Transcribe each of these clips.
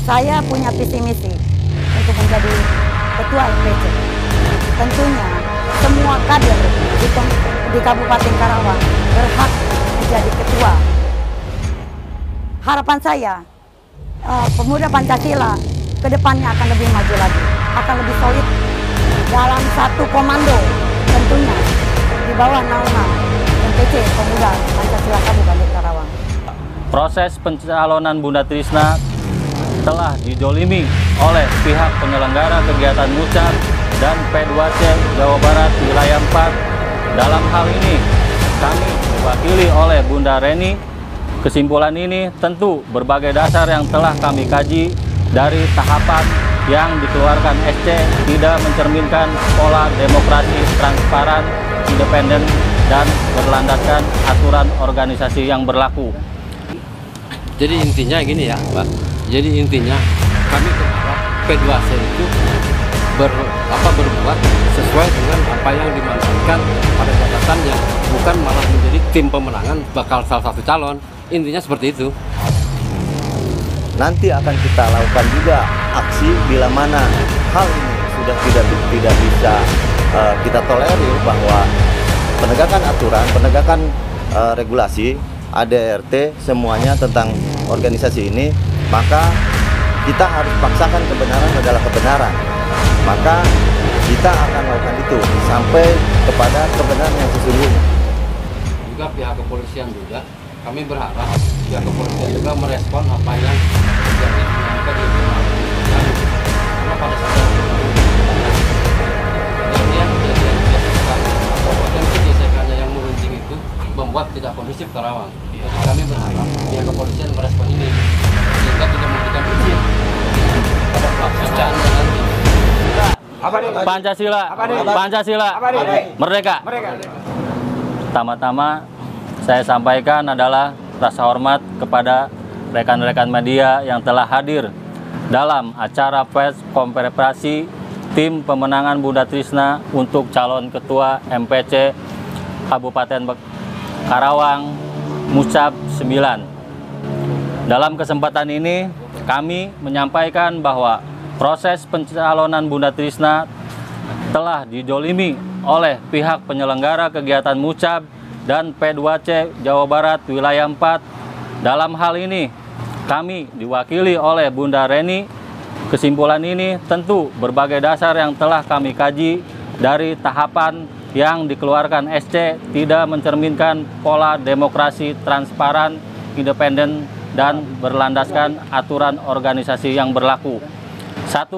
Saya punya visi misi untuk menjadi ketua MPC. Tentunya semua kader di Kabupaten Karawang berhak menjadi ketua. Harapan saya, pemuda Pancasila ke depannya akan lebih maju lagi, akan lebih solid dalam satu komando, tentunya di bawah naungan MPC Pemuda Pancasila Kabupaten Karawang. Proses pencalonan Bunda Trisna telah didolimi oleh pihak penyelenggara kegiatan Mucab dan P2C Jawa Barat Wilayah 4. Dalam hal ini, kami diwakili oleh Bunda Reni. Kesimpulan ini tentu berbagai dasar yang telah kami kaji dari tahapan yang dikeluarkan SC tidak mencerminkan pola demokrasi transparan, independen, dan berlandaskan aturan organisasi yang berlaku. Jadi intinya gini ya, Pak. Jadi intinya kami berharap P2C itu berbuat sesuai dengan apa yang dimanfaatkan pada jabatannya, bukan malah menjadi tim pemenangan bakal salah satu calon. Intinya seperti itu. Nanti akan kita lakukan juga aksi bila mana hal ini sudah tidak bisa kita tolerir, bahwa penegakan aturan, penegakan regulasi ADRT semuanya tentang organisasi ini, maka kita harus paksakan kebenaran adalah kebenaran. Maka kita akan lakukan itu sampai kepada kebenaran yang sesungguhnya. Juga pihak kepolisian juga, kami berharap pihak kepolisian juga merespon apa yang terjadi di karena pada saat kejadian atau potensi gesekannya yang meruncing itu membuat tidak kondusif Karawang. Jadi kami berharap pihak kepolisian merespon ini sehingga tidak memberikan izin pada pelaksanaan nanti. Pancasila, Pancasila, Merdeka. Pertama-tama saya sampaikan adalah rasa hormat kepada rekan-rekan media yang telah hadir dalam acara press konferensi tim pemenangan Bunda Trisna untuk calon ketua MPC Kabupaten Karawang Mucab 9. Dalam kesempatan ini kami menyampaikan bahwa proses pencalonan Bunda Trisna telah didolimi oleh pihak penyelenggara kegiatan Mucab dan P2C Jawa Barat Wilayah 4. Dalam hal ini, kami diwakili oleh Bunda Reni. Kesimpulan ini tentu berbagai dasar yang telah kami kaji dari tahapan yang dikeluarkan SC tidak mencerminkan pola demokrasi transparan, independen, dan berlandaskan aturan organisasi yang berlaku. 1.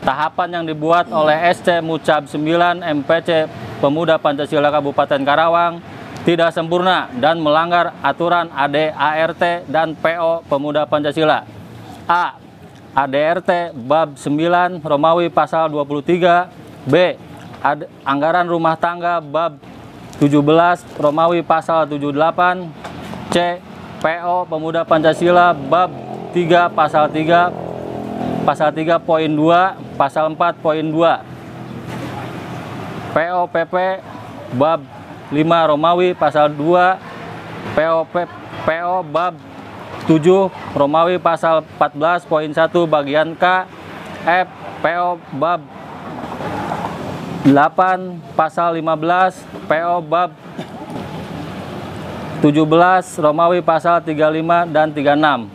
Tahapan yang dibuat oleh SC Mucab 9 MPC Pemuda Pancasila Kabupaten Karawang tidak sempurna dan melanggar aturan ADART dan PO Pemuda Pancasila. A. ADRT bab 9 Romawi pasal 23. B. Anggaran rumah tangga bab 17 Romawi pasal 78. C. PO Pemuda Pancasila bab 3 pasal 3 poin 2, pasal 4 poin 2. POPP bab 5 Romawi pasal 2, PO bab 7 Romawi pasal 14 poin 1 bagian K, F, PO bab 8 pasal 15, PO bab 17 Romawi pasal 35 dan 36.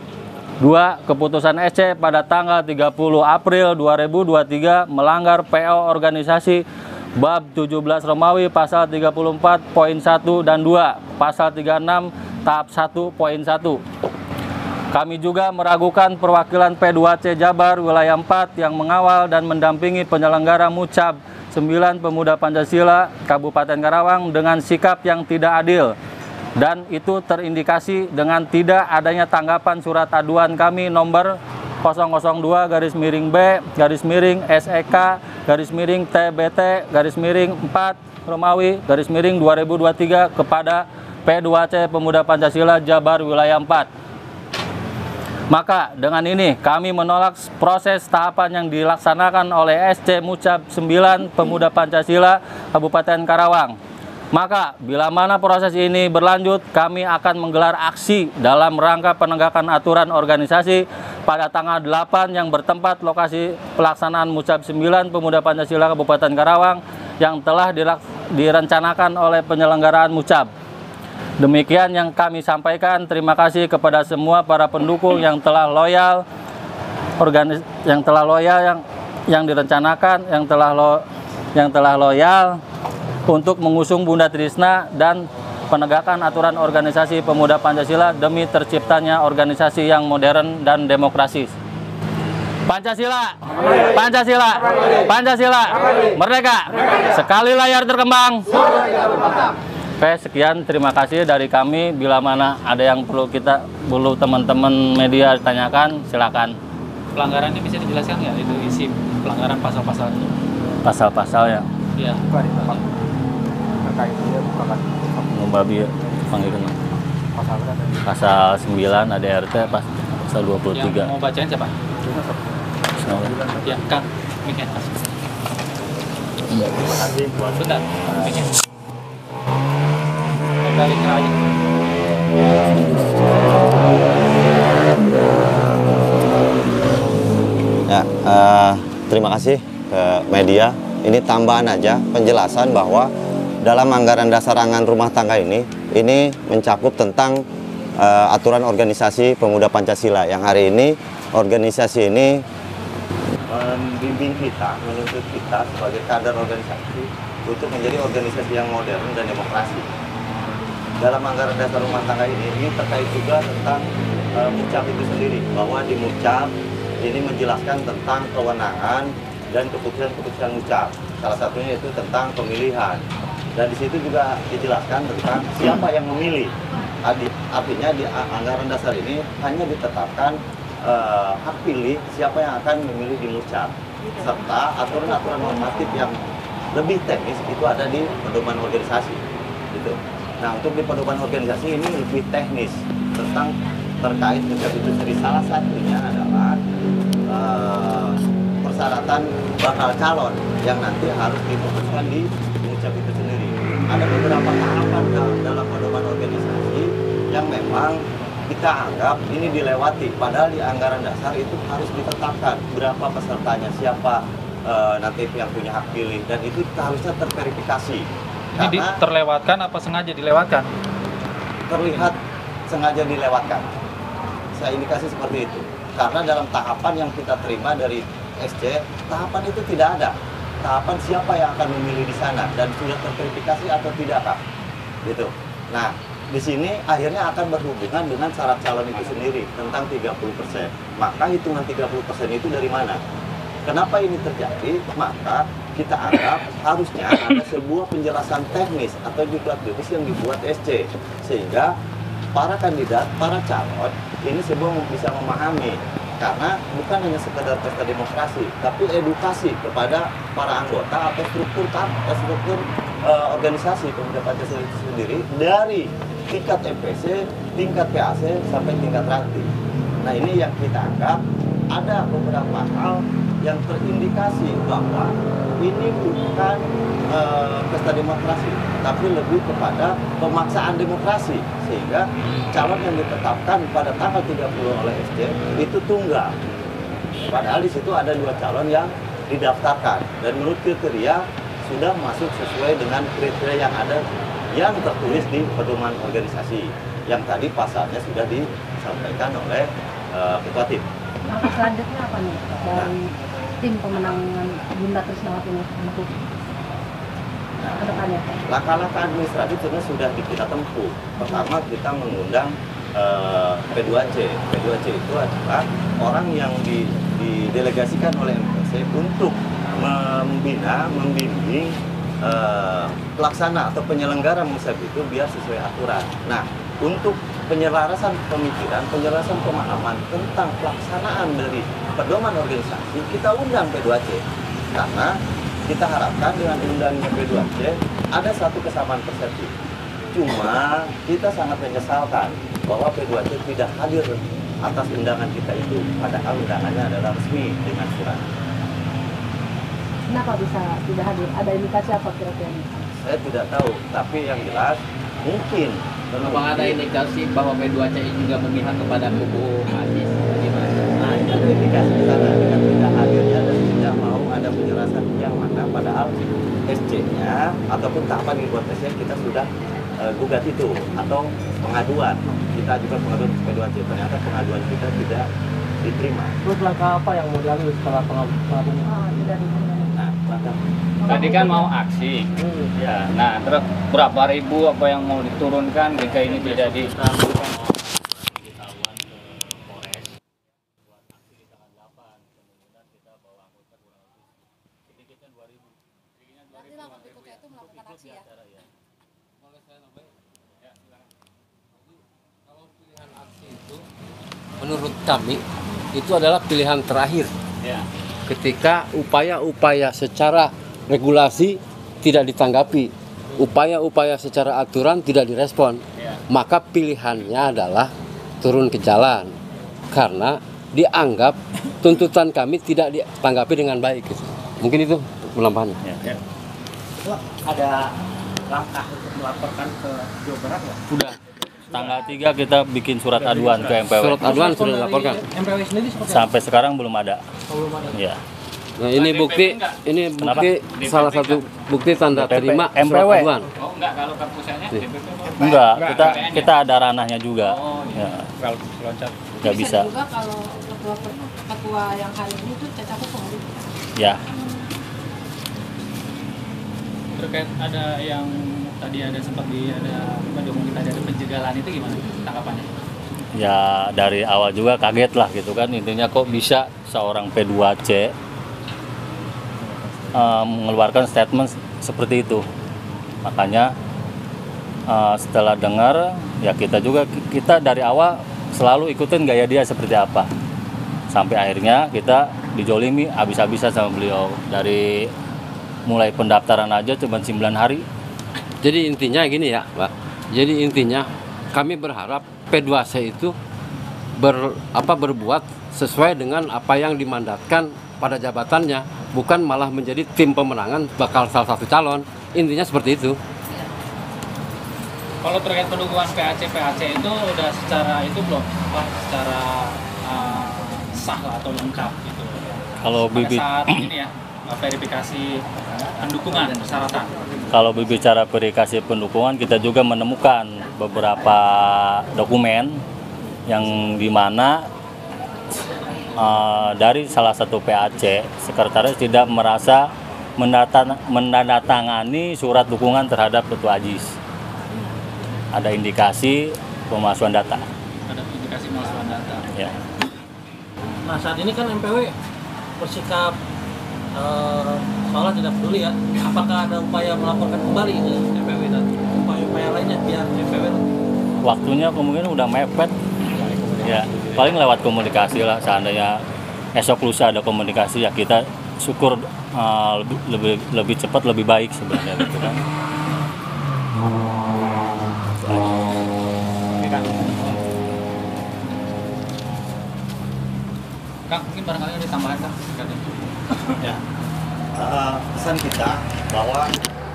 2. Keputusan SC pada tanggal 30 April 2023 melanggar PO organisasi bab 17 Romawi pasal 34 poin 1 dan 2, pasal 36 tahap 1 poin 1. Kami juga meragukan perwakilan P2C Jabar Wilayah 4 yang mengawal dan mendampingi penyelenggara Mucab 9 Pemuda Pancasila Kabupaten Karawang dengan sikap yang tidak adil. Dan itu terindikasi dengan tidak adanya tanggapan surat aduan kami nomor 002-BE/SEK/TBT/4 Romawi _2023 kepada P2C Pemuda Pancasila Jabar Wilayah 4. Maka dengan ini kami menolak proses tahapan yang dilaksanakan oleh SC Mucab 9 Pemuda Pancasila Kabupaten Karawang. Maka bila mana proses ini berlanjut, kami akan menggelar aksi dalam rangka penegakan aturan organisasi pada tanggal 8 yang bertempat lokasi pelaksanaan Mucap 9 Pemuda Pancasila Kabupaten Karawang yang telah direncanakan oleh penyelenggaraan Mucap. Demikian yang kami sampaikan. Terima kasih kepada semua para pendukung yang telah loyal, yang direncanakan, yang telah loyal untuk mengusung Bunda Trisna dan penegakan aturan organisasi Pemuda Pancasila demi terciptanya organisasi yang modern dan demokratis. Pancasila, Pancasila, Pancasila, merdeka. Sekali layar terkembang. Oke, sekian, terima kasih dari kami. Bila mana ada yang perlu teman-teman media tanyakan, silakan. Pelanggarannya bisa dijelaskan nggak? Itu isi pelanggaran pasal-pasalnya? Pasal-pasalnya. Iya. Terkait dia bukan Membabi panggil pasal 9 ADRT pasal 23. Yang mau bacain siapa? Ya, Kang. Miknya. Terima kasih buat Bentar. Miknya. Kembali ke aja. Ya, terima kasih ke media. Ini tambahan aja penjelasan bahwa dalam anggaran dasar anggaran rumah tangga ini mencakup tentang aturan organisasi Pemuda Pancasila yang hari ini organisasi ini membimbing kita, menuntut kita sebagai kader organisasi untuk menjadi organisasi yang modern dan demokrasi. Dalam anggaran dasar rumah tangga ini terkait juga tentang Mucap itu sendiri, bahwa di Mucap ini menjelaskan tentang kewenangan dan keputusan-keputusan Mucap. Salah satunya itu tentang pemilihan. Dan di situ juga dijelaskan tentang siapa yang memilih. Artinya di anggaran dasar ini hanya ditetapkan hak pilih siapa yang akan memilih di Mucap. Serta aturan-aturan normatif yang lebih teknis itu ada di pedoman organisasi. Gitu. Nah, untuk di pedoman organisasi ini lebih teknis tentang terkait Mucap itu sendiri. Salah satunya adalah persyaratan bakal calon yang nanti harus diputuskan di Mucap itu sendiri. Ada beberapa tahapan dalam pedoman organisasi yang memang kita anggap ini dilewati, padahal di anggaran dasar itu harus ditetapkan berapa pesertanya, siapa nanti yang punya hak pilih, dan itu harusnya terverifikasi. Ini terlewatkan apa sengaja dilewatkan? Terlihat sengaja dilewatkan. Saya indikasi seperti itu. Karena dalam tahapan yang kita terima dari SC, tahapan itu tidak ada. Tahapan siapa yang akan memilih di sana dan sudah terverifikasi atau tidak, Kak. Gitu. Nah, di sini akhirnya akan berhubungan dengan syarat calon itu sendiri tentang 30%. Maka hitungan 30% itu dari mana? Kenapa ini terjadi? Maka kita anggap harusnya ada sebuah penjelasan teknis atau diklat teknis yang dibuat SC, sehingga para kandidat, para calon ini semua bisa memahami. Karena bukan hanya sekedar pesta demokrasi, tapi edukasi kepada para anggota atau struktur organisasi Pemuda Pancasila itu sendiri dari tingkat MPC, tingkat PAC sampai tingkat ranting. Nah, ini yang kita anggap ada beberapa hal yang terindikasi bahwa ini bukan pesta demokrasi, tapi lebih kepada pemaksaan demokrasi, sehingga calon yang ditetapkan pada tanggal 30 oleh SC itu tunggal. Padahal di situ ada 2 calon yang didaftarkan dan menurut kriteria sudah masuk sesuai dengan kriteria yang ada yang tertulis di pedoman organisasi yang tadi pasalnya sudah disampaikan oleh Ketua Tim. Langkah selanjutnya apa nih dari tim pemenangan Bunda Trisna ini untuk kedepannya? Langkah-langkah administratif sebenarnya sudah kita tempuh. Pertama, kita mengundang P2C. P2C itu adalah orang yang didelegasikan oleh MPC untuk membina, membimbing pelaksana atau penyelenggara Mucap itu biar sesuai aturan. Nah, untuk penyelarasan pemikiran, penyelarasan pemahaman tentang pelaksanaan dari pedoman organisasi, kita undang P2C. Karena kita harapkan dengan undangnya P2C ada satu kesamaan persepsi. Cuma kita sangat menyesalkan bahwa P2C tidak hadir atas undangan kita itu, padahal undangannya adalah resmi dengan surat. Kenapa bisa tidak hadir? Ada indikasi apa kira-kira? saya tidak tahu, tapi yang jelas mungkin Apakah ada indikasi bahwa P2C juga memihak kepada kubu Aziz? Gimana? Nah, itu ada indikasi di sana dengan tidak hadirnya dan tidak mau ada penjelasan yang mana padahal SC-nya ataupun tahapan dibuat SC kita sudah gugat itu atau pengaduan. Kita ajukan pengaduan ke P2C, ternyata pengaduan kita tidak diterima. Terus langkah apa yang mau diambil setelah pengaduan? Nah, langkah Tadi kan mau aksi, ya. Nah, terus berapa ribu apa yang mau diturunkan jika ini tidak di Kalau pilihan aksi itu, menurut kami itu adalah pilihan terakhir. ya. Ketika upaya-upaya secara regulasi tidak ditanggapi, upaya-upaya secara aturan tidak direspon, maka pilihannya adalah turun ke jalan karena dianggap tuntutan kami tidak ditanggapi dengan baik. Gitu. Mungkin itu penambahannya. Ada langkah untuk melaporkan ke Jawa Barat nggak? Sudah. Tanggal 3 kita bikin surat aduan ke MPW. Surat aduan sudah dilaporkan. MPW sendiri seperti apa? Sampai sekarang belum ada. Belum ada. Ya. Nah, ini bukti, salah satu bukti tanda terima surat MPW. aduan. Oh enggak, kalau ke pusatnya DPP Enggak, kita ada ranahnya juga. Ya, kalau loncat. nggak bisa. juga kalau ketua yang hari ini tuh Caca Hukum. Ya. Terkait ada yang tadi ada sempat ada dokumen tadi ada penjagalan itu gimana tanggapannya? Ya dari awal juga kaget lah gitu kan, intinya kok bisa seorang P2C mengeluarkan statement seperti itu. Makanya setelah dengar ya kita dari awal selalu ikutin gaya dia seperti apa, sampai akhirnya kita dijolimi habis-habisan sama beliau. Dari mulai pendaftaran aja cuma 9 hari. Jadi intinya gini ya, Pak. Jadi intinya kami berharap P2C itu berbuat sesuai dengan apa yang dimandatkan pada jabatannya, bukan malah menjadi tim pemenangan bakal salah satu calon. Intinya seperti itu. Kalau terkait pendukungan PAC itu udah secara itu belum secara sah lah atau lengkap gitu. Kalau Pada bibit saat ini ya verifikasi pendukungan persyaratan. Kalau berbicara verifikasi pendukungan, kita juga menemukan beberapa dokumen yang dimana dari salah satu PAC, sekretaris tidak merasa menandatangani surat dukungan terhadap Ketua Aziz. Ada indikasi pemalsuan data. Ada indikasi pemalsuan data. Ya. Nah saat ini kan MPW bersikap seolah tidak peduli ya. Apakah ada upaya melaporkan kembali ke MPW dan upaya-upaya lainnya biar MPW? Waktunya kemungkinan udah mepet. Ya, paling lewat komunikasi lah. Seandainya esok lusa ada komunikasi ya kita syukur lebih cepat lebih baik sebenarnya gitu kan. Kang, mungkin barangkali ada tambahan Kang? Ya. Pesan kita bahwa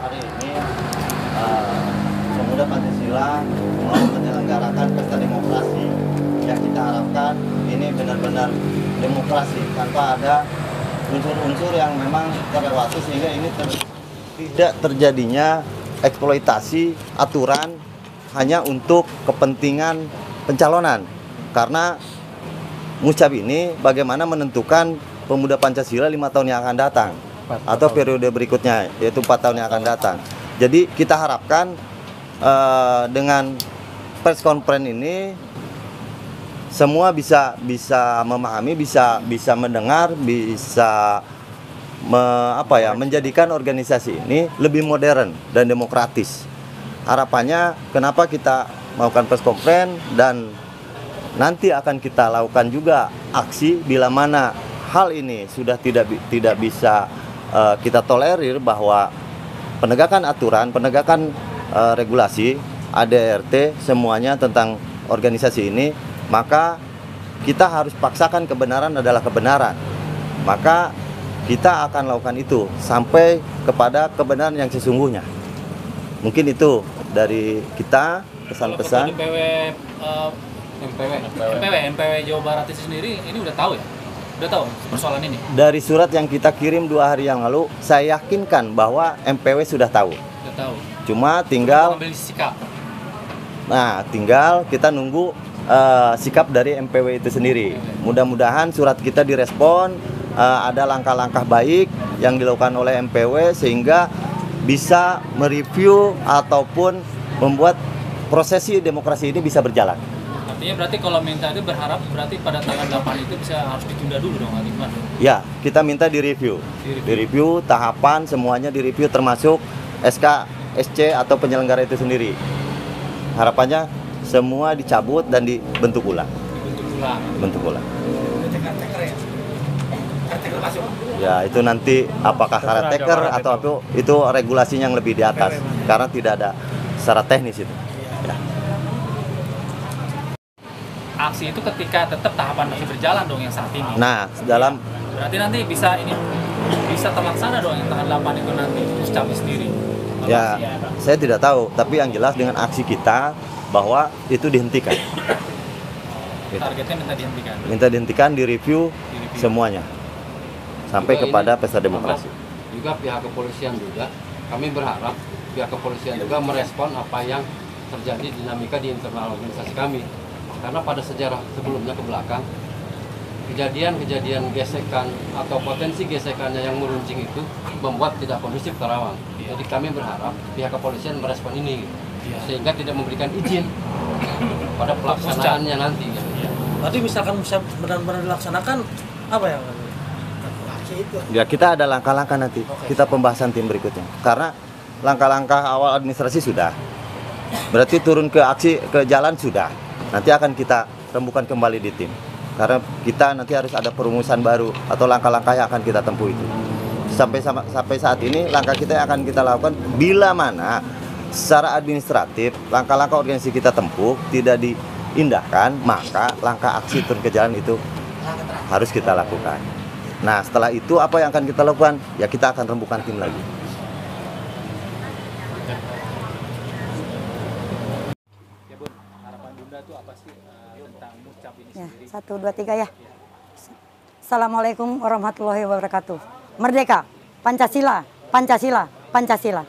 hari ini Pemuda Pancasila mau menyelenggarakan pesta demokrasi yang kita harapkan ini benar-benar demokrasi tanpa ada unsur-unsur yang memang terlewati sehingga ini tidak terjadinya eksploitasi aturan hanya untuk kepentingan pencalonan. Karena Muscab ini bagaimana menentukan Pemuda Pancasila 5 tahun yang akan datang atau periode berikutnya yaitu 4 tahun yang akan datang. Jadi kita harapkan dengan press conference ini semua bisa memahami, bisa mendengar, bisa menjadikan organisasi ini lebih modern dan demokratis. Harapannya kenapa kita melakukan press conference dan nanti akan kita lakukan juga aksi bila mana hal ini sudah tidak bisa kita tolerir, bahwa penegakan aturan, penegakan regulasi ADRT semuanya tentang organisasi ini, maka kita harus paksakan kebenaran adalah kebenaran. Maka kita akan lakukan itu sampai kepada kebenaran yang sesungguhnya. Mungkin itu dari kita pesan-pesan. MPW Jawa Barat itu sendiri ini udah tahu ya? Udah tahu persoalan ini? Dari surat yang kita kirim 2 hari yang lalu, saya yakinkan bahwa MPW sudah tahu. Udah tahu. Cuma tinggal, Mengambil sikap. nah tinggal kita nunggu sikap dari MPW itu sendiri. Mudah-mudahan surat kita direspon, ada langkah-langkah baik yang dilakukan oleh MPW sehingga bisa mereview ataupun membuat prosesi demokrasi ini bisa berjalan. Artinya berarti kalau minta itu berharap berarti pada tanggal 8 itu bisa harus ditunda dulu dong, Aliman? Ya, kita minta direview. Direview tahapan semuanya direview termasuk SK, SC atau penyelenggara itu sendiri. Harapannya semua dicabut dan dibentuk ulang. Bentuk ulang. Ya, itu nanti apakah caretaker atau apa itu regulasinya yang lebih di atas karena tidak ada secara teknis itu. Ya. Aksi itu ketika tetap tahapan masih berjalan dong yang saat ini. Nah, dalam berarti nanti bisa terlaksana dong yang tanggal 8 itu nanti Muscap sendiri. ya, saya tidak tahu, tapi yang jelas dengan aksi kita bahwa itu dihentikan. Targetnya minta dihentikan. Minta dihentikan, direview semuanya sampai Juga kepada ini, pesta demokrasi. Juga pihak kepolisian juga, kami berharap pihak kepolisian juga merespon apa yang terjadi dinamika di internal organisasi kami. Karena pada sejarah sebelumnya ke belakang, kejadian-kejadian gesekan atau potensi gesekannya yang meruncing itu membuat tidak kondusif Karawang. Jadi kami berharap pihak kepolisian merespon ini sehingga tidak memberikan izin pada pelaksanaannya nanti. Berarti misalkan bisa benar-benar dilaksanakan apa ya? Ya, kita ada langkah-langkah nanti. Kita pembahasan tim berikutnya. Karena langkah-langkah awal administrasi sudah. Berarti turun ke aksi, ke jalan sudah. Nanti akan kita rembukan kembali di tim. Karena kita nanti harus ada perumusan baru atau langkah-langkah yang akan kita tempuh itu. Sampai saat ini langkah kita yang akan kita lakukan bila mana secara administratif langkah-langkah organisasi kita tempuh tidak diindahkan, maka langkah aksi turun ke jalan itu harus kita lakukan. Nah, setelah itu apa yang akan kita lakukan? Ya, kita akan rembukan tim lagi. Ya Bun, harapan Bunda itu apa sih tentang Muscap ini Ya, sendiri? 1, 2, 3 ya. Assalamualaikum warahmatullahi wabarakatuh. Merdeka, Pancasila, Pancasila, Pancasila.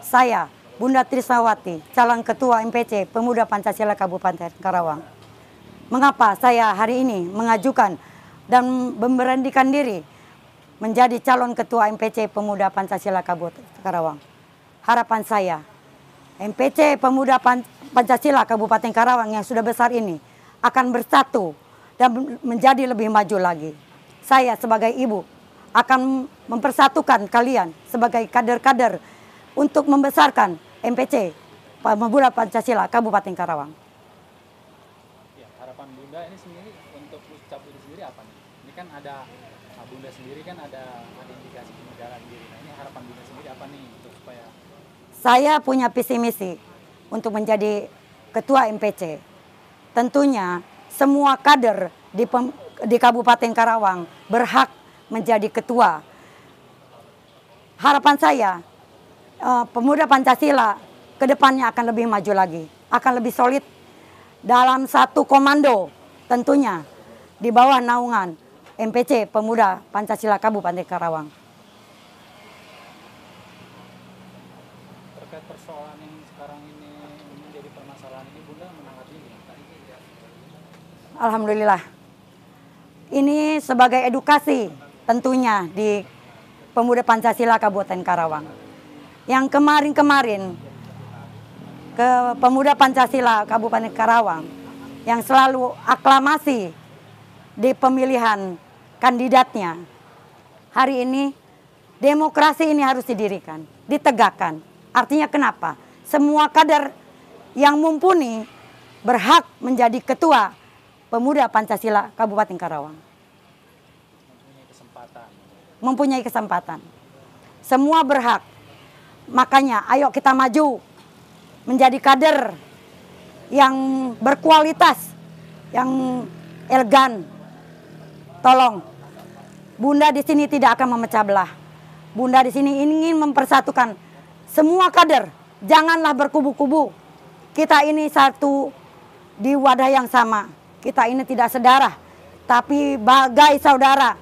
Saya, Bunda Trisnawati, calon Ketua MPC Pemuda Pancasila Kabupaten Karawang. Mengapa saya hari ini mengajukan dan memberanikan diri menjadi calon Ketua MPC Pemuda Pancasila Kabupaten Karawang? Harapan saya, MPC Pemuda Pancasila Kabupaten Karawang yang sudah besar ini akan bersatu dan menjadi lebih maju lagi. Saya sebagai ibu akan mempersatukan kalian sebagai kader-kader untuk membesarkan MPC Pemuda Pancasila Kabupaten Karawang. Ya, harapan Bunda ini sendiri untuk Muscap itu sendiri apa nih? Ini kan ada Bunda sendiri kan ada indikasi penyegaran diri. Nah, ini harapan Bunda sendiri apa nih untuk supaya Saya punya visi misi untuk menjadi Ketua MPC. Tentunya semua kader di Kabupaten Karawang berhak menjadi ketua. Harapan saya, Pemuda Pancasila ke depannya akan lebih maju lagi, akan lebih solid dalam satu komando, tentunya di bawah naungan MPC Pemuda Pancasila Kabupaten Karawang. terkait persoalan yang sekarang ini menjadi permasalahan ini, Bunda menanggapinya? Alhamdulillah. Ini sebagai edukasi tentunya di Pemuda Pancasila Kabupaten Karawang. Yang kemarin-kemarin ke Pemuda Pancasila Kabupaten Karawang yang selalu aklamasi di pemilihan kandidatnya. Hari ini demokrasi ini harus didirikan, ditegakkan. Artinya kenapa? Semua kader yang mumpuni berhak menjadi ketua Pemuda Pancasila Kabupaten Karawang. Mempunyai kesempatan. Semua berhak. Makanya ayo kita maju menjadi kader yang berkualitas, yang elegan. Tolong, Bunda di sini tidak akan memecah belah. Bunda di sini ingin mempersatukan semua kader Janganlah berkubu-kubu. Kita ini satu di wadah yang sama. Kita ini tidak sedarah, tapi bagai saudara.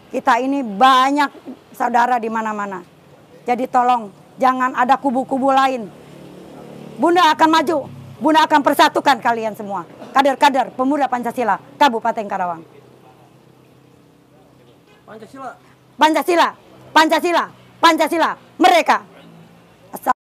Kita ini banyak saudara di mana-mana. Jadi tolong jangan ada kubu-kubu lain. Bunda akan maju. Bunda akan persatukan kalian semua. Kader-kader pemuda Pancasila Kabupaten Karawang. Pancasila. Pancasila, Pancasila, Pancasila, mereka.